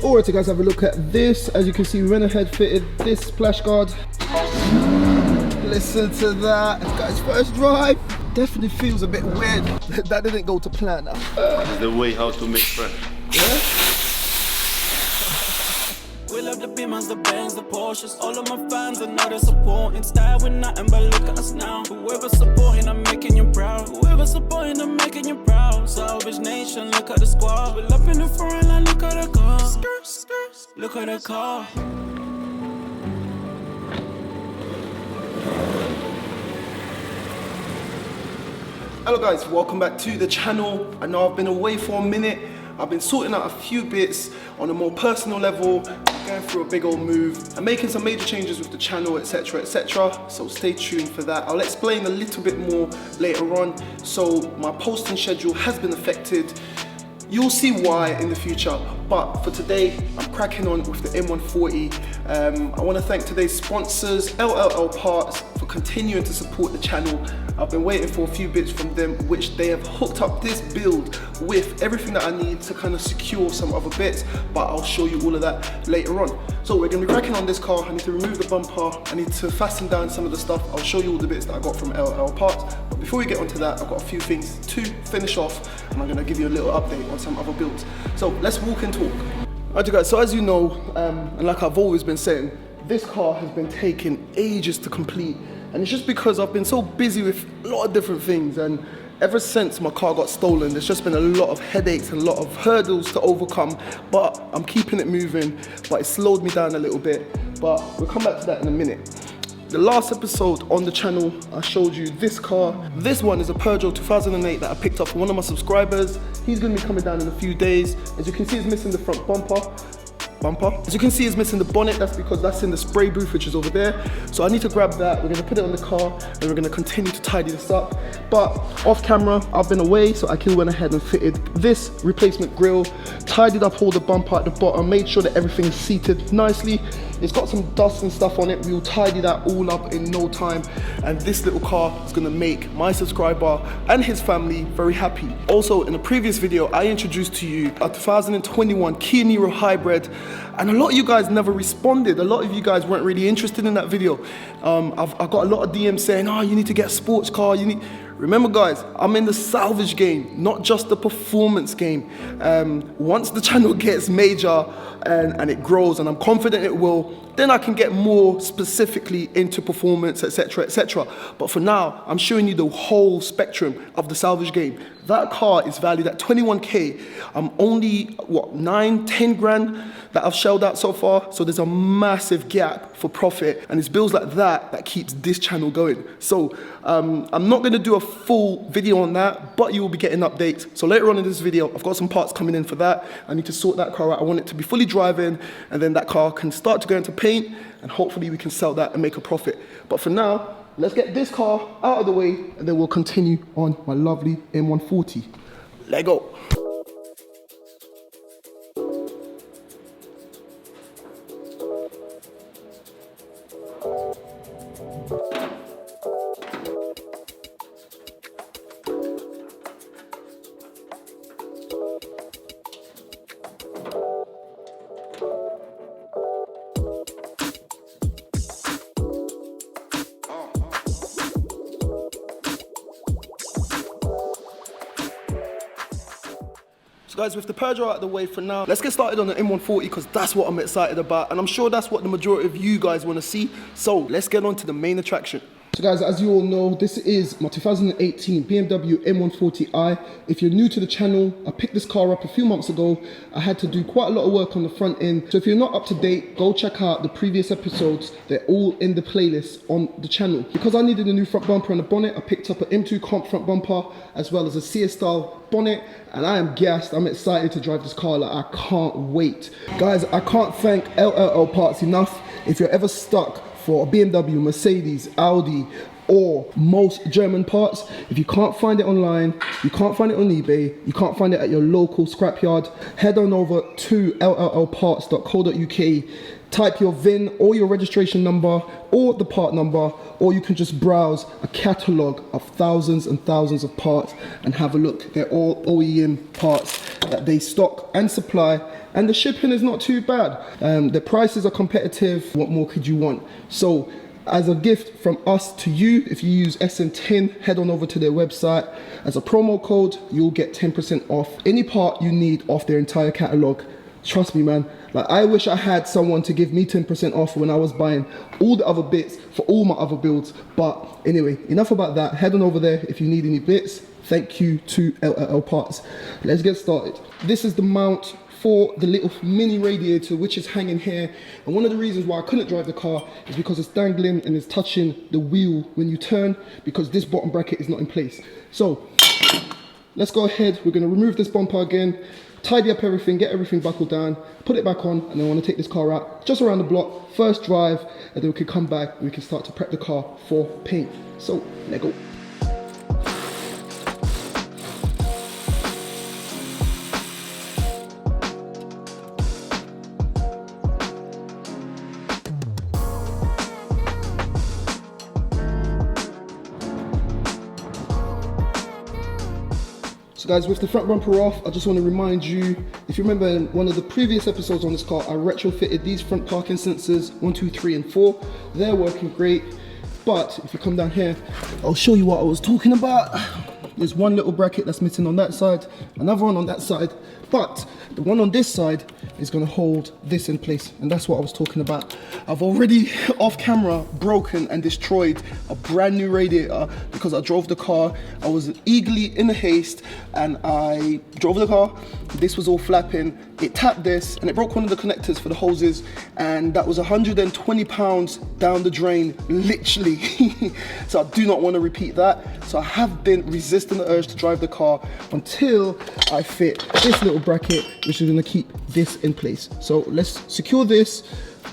Alright guys, have a look at this. As you can see, we went ahead, fitted this splash guard. Listen to that, guys, first drive. Definitely feels a bit weird. That didn't go to plan. This is the way how to make friends. Yeah? We love the Beamers, the Benz, the Porsches. All of my fans, I know they're supporting. Style with nothing but look at us now. Whoever's supporting, I'm making you proud. Whoever's supporting, I'm making you proud. Salvage Nation, look at the squad. We're up in the foreign line, look at the car. Look at the car. Hello guys, welcome back to the channel. I know I've been away for a minute. I've been sorting out a few bits on a more personal level, going through a big old move and making some major changes with the channel, etc, etc. So stay tuned for that. I'll explain a little bit more later on. So my posting schedule has been affected. You'll see why in the future, but for today, I'm cracking on with the M140. I want to thank today's sponsors, LLL Parts, for continuing to support the channel. I've been waiting for a few bits from them, which they have hooked up this build with everything that I need to kind of secure some other bits, but I'll show you all of that later on. So we're going to be cracking on this car. I need to remove the bumper. I need to fasten down some of the stuff. I'll show you all the bits that I got from LLL Parts. But before we get onto that, I've got a few things to finish off, and I'm going to give you a little update on some other builds. So let's walk and talk. Alright guys, so as you know, and like I've always been saying, this car has been taking ages to complete. And it's just because I've been so busy with a lot of different things, and ever since my car got stolen, there's just been a lot of headaches and a lot of hurdles to overcome, but I'm keeping it moving, but it slowed me down a little bit, but we'll come back to that in a minute. The last episode on the channel, I showed you this car. This one is a Peugeot 2008 that I picked up for one of my subscribers. He's gonna be coming down in a few days. As you can see, it's missing the front bumper. As you can see, it's missing the bonnet. That's because that's in the spray booth, which is over there. So I need to grab that. We're gonna put it on the car and we're gonna continue to tidy this up. But off camera, I've been away, so I went ahead and fitted this replacement grille, tidied up all the bumper at the bottom, made sure that everything is seated nicely. It's got some dust and stuff on it. We'll tidy that all up in no time. And this little car is gonna make my subscriber and his family very happy. Also, in a previous video, I introduced to you a 2021 Kia Niro Hybrid, and a lot of you guys never responded. A lot of you guys weren't really interested in that video. I've got a lot of DMs saying, oh, you need to get a sports car, Remember guys, I'm in the salvage game, not just the performance game. Once the channel gets major and it grows, and I'm confident it will, then I can get more specifically into performance, etc, etc. But for now, I'm showing you the whole spectrum of the salvage game. That car is valued at 21K. I'm only, what, 9, 10 grand that I've shelled out so far. So there's a massive gap for profit, and it's bills like that that keeps this channel going. So I'm not gonna do a full video on that, but you will be getting updates. So later on in this video, I've got some parts coming in for that. I need to sort that car out. I want it to be fully driving, and then that car can start to go into paint, and hopefully we can sell that and make a profit. But for now, let's get this car out of the way, and then we'll continue on my lovely M140. Let go. So guys, with the Peugeot out of the way for now, let's get started on the M140, because that's what I'm excited about, and I'm sure that's what the majority of you guys want to see. So let's get on to the main attraction. So guys, as you all know, this is my 2018 BMW M140i. If you're new to the channel, I picked this car up a few months ago. I had to do quite a lot of work on the front end. So if you're not up to date, go check out the previous episodes. They're all in the playlist on the channel. Because I needed a new front bumper and a bonnet, I picked up an M2 Comp front bumper, as well as a CS style bonnet, and I am gassed. I'm excited to drive this car. Like, I can't wait. Guys, I can't thank LLL Parts enough. If you're ever stuck for a BMW, Mercedes, Audi, or most German parts, if you can't find it online, you can't find it on eBay, you can't find it at your local scrapyard, head on over to llparts.co.uk. type your VIN or your registration number or the part number, or you can just browse a catalogue of thousands and thousands of parts and have a look. They're all OEM parts that they stock and supply, and the shipping is not too bad. The prices are competitive. What more could you want? So as a gift from us to you, if you use SN10, head on over to their website. As a promo code, you'll get 10% off any part you need off their entire catalogue. Trust me, man. Like, I wish I had someone to give me 10% off when I was buying all the other bits for all my other builds. But anyway, enough about that. Head on over there if you need any bits. Thank you to LLL Parts. Let's get started. This is the mount for the little mini radiator, which is hanging here. And one of the reasons why I couldn't drive the car is because it's dangling and it's touching the wheel when you turn, because this bottom bracket is not in place. So let's go ahead. We're going to remove this bumper again, tidy up everything, get everything buckled down, put it back on, and then I want to take this car out just around the block, first drive, and then we can come back and we can start to prep the car for paint. So let's go. So guys, with the front bumper off, I just want to remind you, if you remember in one of the previous episodes on this car, I retrofitted these front parking sensors, 1, 2, 3, and 4. They're working great, but if you come down here, I'll show you what I was talking about. There's one little bracket that's missing on that side, another one on that side, but the one on this side is going to hold this in place, and that's what I was talking about. I've already off camera broken and destroyed a brand new radiator because I drove the car. I was eagerly in a haste and I drove the car. This was all flapping. It tapped this and it broke one of the connectors for the hoses, and that was 120 pounds down the drain, literally. So I do not want to repeat that. So I have been resisting the urge to drive the car until I fit this little bracket, which is going to keep this in place. So let's secure this,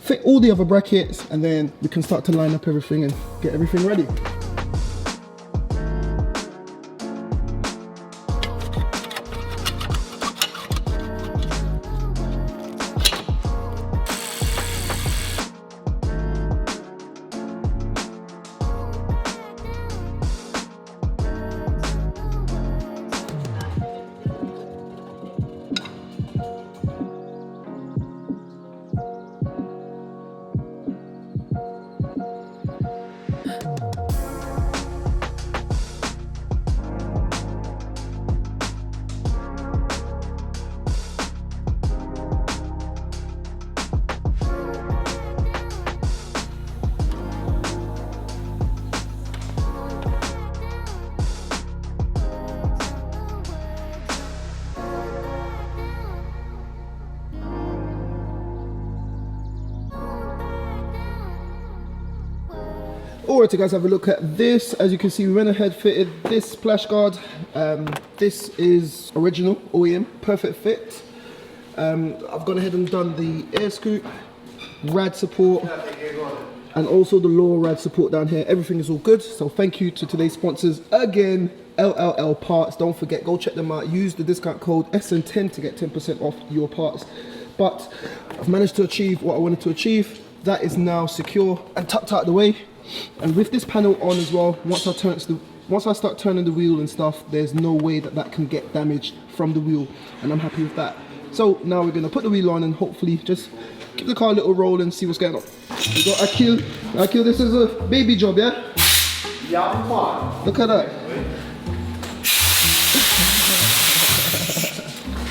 fit all the other brackets, and then we can start to line up everything and get everything ready. Alright guys, have a look at this. As you can see, we went ahead, fitted this splash guard. This is original OEM, perfect fit. I've gone ahead and done the air scoop, rad support, and also the lower rad support down here. Everything is all good. So thank you to today's sponsors again, LLL Parts. Don't forget, go check them out. Use the discount code SN10 to get 10% off your parts. But I've managed to achieve what I wanted to achieve. That is now secure and tucked out of the way. And with this panel on as well, once I start turning the wheel and stuff, there's no way that that can get damaged from the wheel, and I'm happy with that. So now we're gonna put the wheel on and hopefully just give the car a little roll and see what's going on. We got Akil. Akil, this is a baby job, yeah? Yeah, I'm fine. Look at that.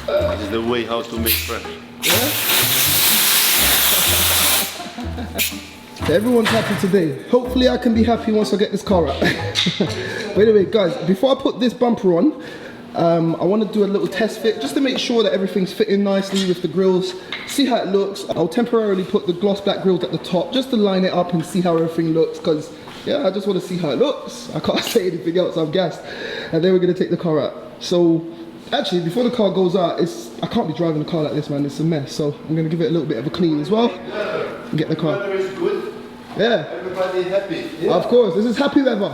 This is the way how to make friends. Yeah? So everyone's happy today. Hopefully I can be happy once I get this car out. But anyway guys, before I put this bumper on, I want to do a little test fit just to make sure that everything's fitting nicely with the grills, see how it looks. I'll temporarily put the gloss black grills at the top just to line it up and see how everything looks, because yeah, I just want to see how it looks. I can't say anything else, I'm gassed. And then we're going to take the car out. So actually, before the car goes out, I can't be driving the car like this, man. It's a mess. So I'm going to give it a little bit of a clean as well and get the car. The weather is good. Yeah. Everybody happy. Yeah. Of course, this is happy weather.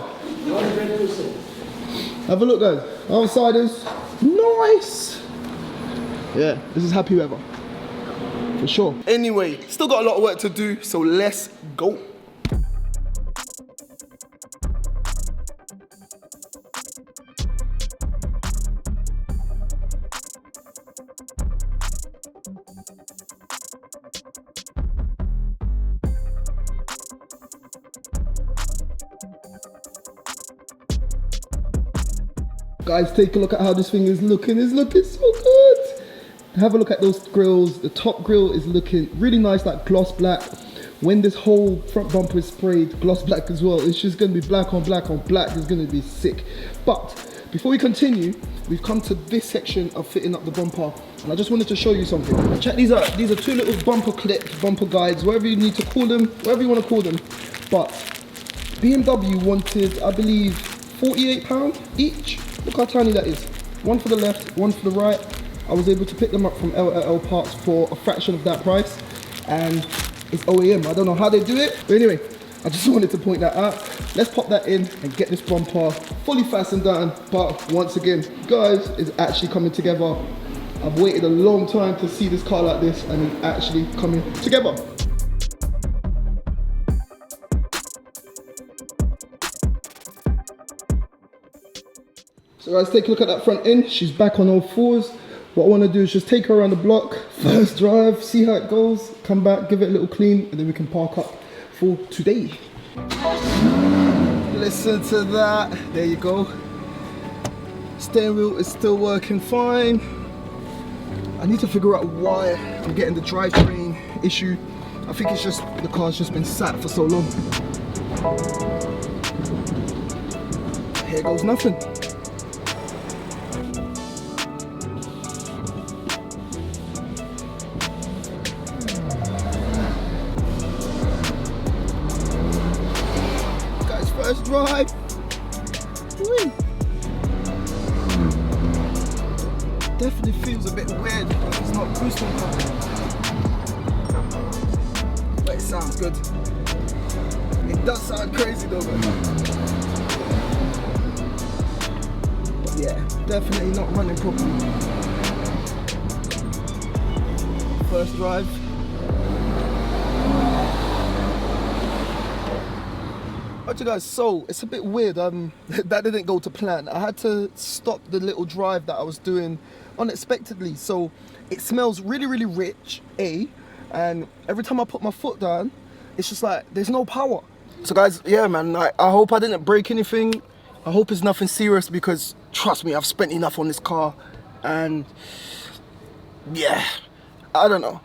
Have a look guys, outside is nice. Yeah, this is happy weather. for sure. Anyway, still got a lot of work to do, so let's go. Guys, take a look at how this thing is looking. It's looking so good. Have a look at those grills. The top grill is looking really nice, like gloss black. When this whole front bumper is sprayed gloss black as well, it's just gonna be black on black on black. It's gonna be sick. But before we continue, we've come to this section of fitting up the bumper, and I just wanted to show you something. Check these out. These are two little bumper clips, bumper guides, whatever you need to call them, whatever you want to call them. But BMW wanted, I believe, £48 each. Look how tiny that is. One for the left, one for the right. I was able to pick them up from LLL Parts for a fraction of that price, and it's OEM. I don't know how they do it, but anyway, I just wanted to point that out. Let's pop that in and get this bumper fully fastened down. But once again, guys, it's actually coming together. I've waited a long time to see this car like this, and it's actually coming together. So guys, take a look at that front end. She's back on all fours. What I want to do is just take her around the block, first drive, see how it goes, come back, give it a little clean, and then we can park up for today. Listen to that. There you go. Steering wheel is still working fine. I need to figure out why I'm getting the drivetrain issue. I think it's just the car's just been sat for so long. Here goes nothing. First drive. Whee. Definitely feels a bit weird because it's not boosting properly. But it sounds good. It does sound crazy though, man. But yeah, definitely not running properly. First drive. Alright you guys, so it's a bit weird, that didn't go to plan. I had to stop the little drive that I was doing unexpectedly. So it smells really, really rich, and every time I put my foot down, it's just like, there's no power. So guys, yeah man, I hope I didn't break anything. I hope it's nothing serious because, trust me, I've spent enough on this car. And yeah, I don't know.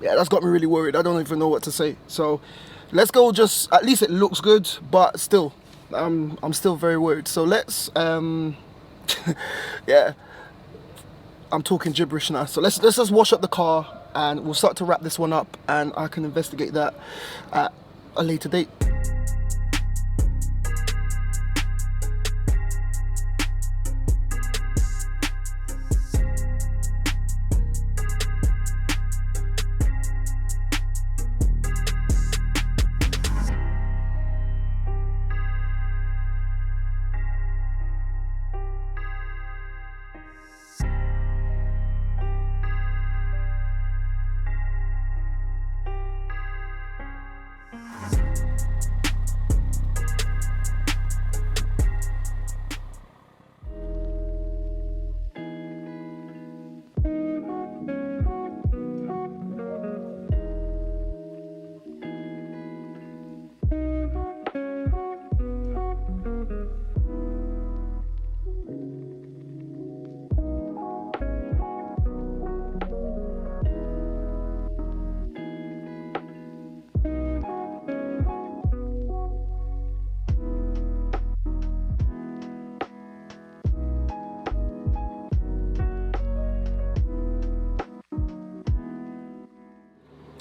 Yeah, that's got me really worried. I don't even know what to say. So let's go, just, at least it looks good, but still, I'm still very worried. So let's, yeah, I'm talking gibberish now. So let's just wash up the car and we'll start to wrap this one up, and I can investigate that at a later date.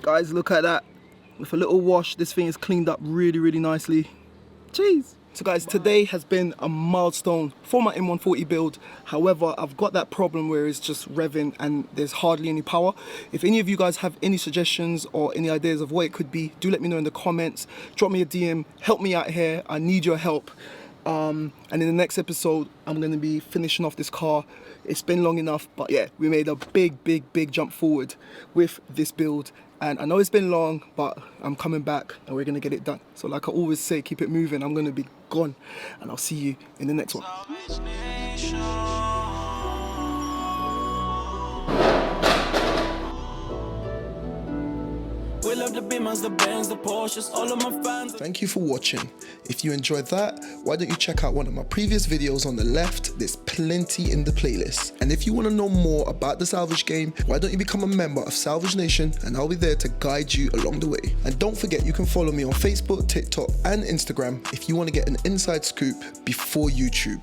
Guys, look at that. With a little wash, this thing is cleaned up really, really nicely. Jeez. So guys, today has been a milestone for my M140 build. However, I've got that problem where it's just revving and there's hardly any power. If any of you guys have any suggestions or any ideas of what it could be, do let me know in the comments. Drop me a DM, help me out here. I need your help. And in the next episode, I'm going to be finishing off this car. It's been long enough, but yeah, we made a big jump forward with this build. And I know it's been long, but I'm coming back and we're going to get it done. So like I always say, keep it moving. I'm going to be gone and I'll see you in the next one. We love the Beamers, the Benz, the Porsches, all of my fans. Thank you for watching. If you enjoyed that, why don't you check out one of my previous videos on the left? There's plenty in the playlist. And if you want to know more about the Salvage game, why don't you become a member of Salvage Nation and I'll be there to guide you along the way. And don't forget, you can follow me on Facebook, TikTok and Instagram if you want to get an inside scoop before YouTube.